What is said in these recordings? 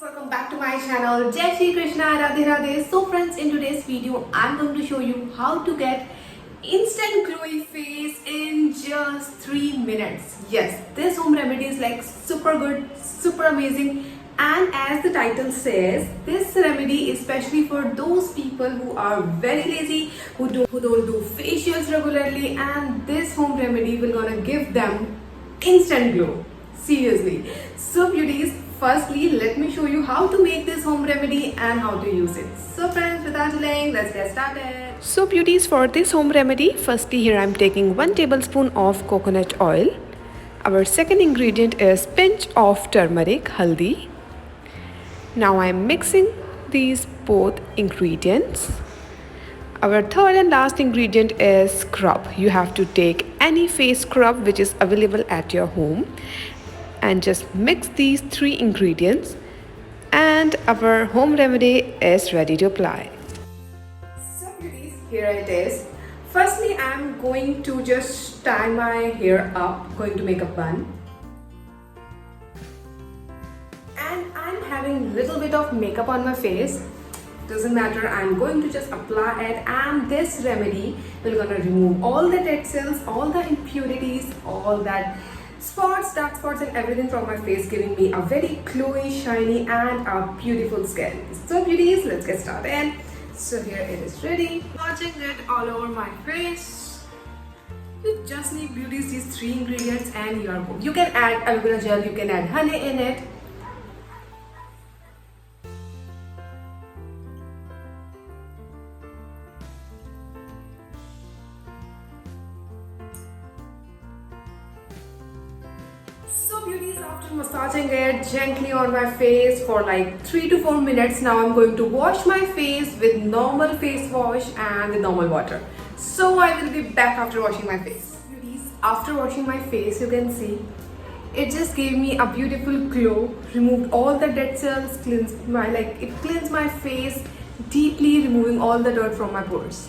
welcome back to my channel. Jai Shri Krishna, Radhe Radhe. So friends, in today's video I'm going to show you how to get instant glowy face in just 3 minutes. Yes, this home remedy is like super good, super amazing, and as the title says, this remedy is especially for those people who are very lazy, who don't do facials regularly, and this home remedy will gonna give them instant glow. Seriously. So beauties, firstly let me show you how to make this home remedy and how to use it. So friends, without delaying, let's get started. So beauties, for this home remedy, firstly here I am taking 1 tablespoon of coconut oil. Our second ingredient is pinch of turmeric, haldi. Now I am mixing these both ingredients. Our third and last ingredient is scrub. You have to take any face scrub which is available at your home and just mix these 3 ingredients and our home remedy is ready to apply. So beauties, here it is. Firstly, I'm going to just tie my hair up, going to make a bun. And I'm having little bit of makeup on my face. Doesn't matter, I'm going to just apply it, and this remedy will gonna remove all the dead cells, all the impurities, all that spots, dark spots and everything from my face, giving me a very glowy, shiny and a beautiful skin. So beauties, let's get started. So here it is ready. Watching it all over my face. You just need beauties these 3 ingredients and you are good. You can add aloe vera gel, you can add honey in it. So beauties, after massaging it gently on my face for like 3 to 4 minutes, now I'm going to wash my face with normal face wash and with normal water. So I will be back after washing my face. Beauties, after washing my face, you can see it just gave me a beautiful glow, removed all the dead cells, cleansed my face deeply, removing all the dirt from my pores.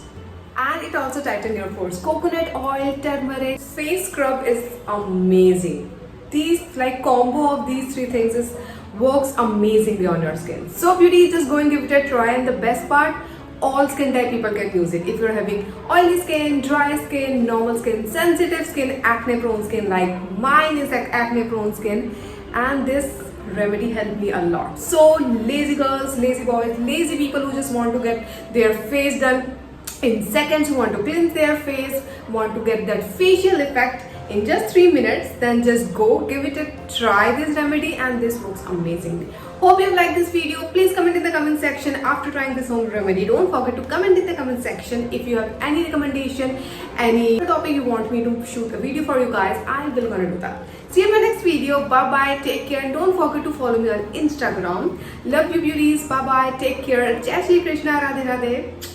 And it also tightened your pores. Coconut oil, turmeric, face scrub is amazing. These combo of these 3 things works amazingly on your skin. So beauty, just go and give it a try, and the best part, all skin type people can use it. If you're having oily skin, dry skin, normal skin, sensitive skin, acne prone skin, like mine is like acne prone skin, and this remedy helped me a lot. So lazy girls, lazy boys, lazy people who just want to get their face done in seconds, who want to cleanse their face, want to get that facial effect in just 3 minutes, then just go give it a try, this remedy, and this works amazingly. Hope you liked this video. Please comment in the comment section after trying this home remedy. Don't forget to comment in the comment section if you have any recommendation, any topic you want me to shoot a video for you guys. I will gonna do that. See you in my next video. Bye bye, take care, and don't forget to follow me on Instagram. Love you beauties. Bye bye, take care. Jai Shri Krishna, Radhe Radhe.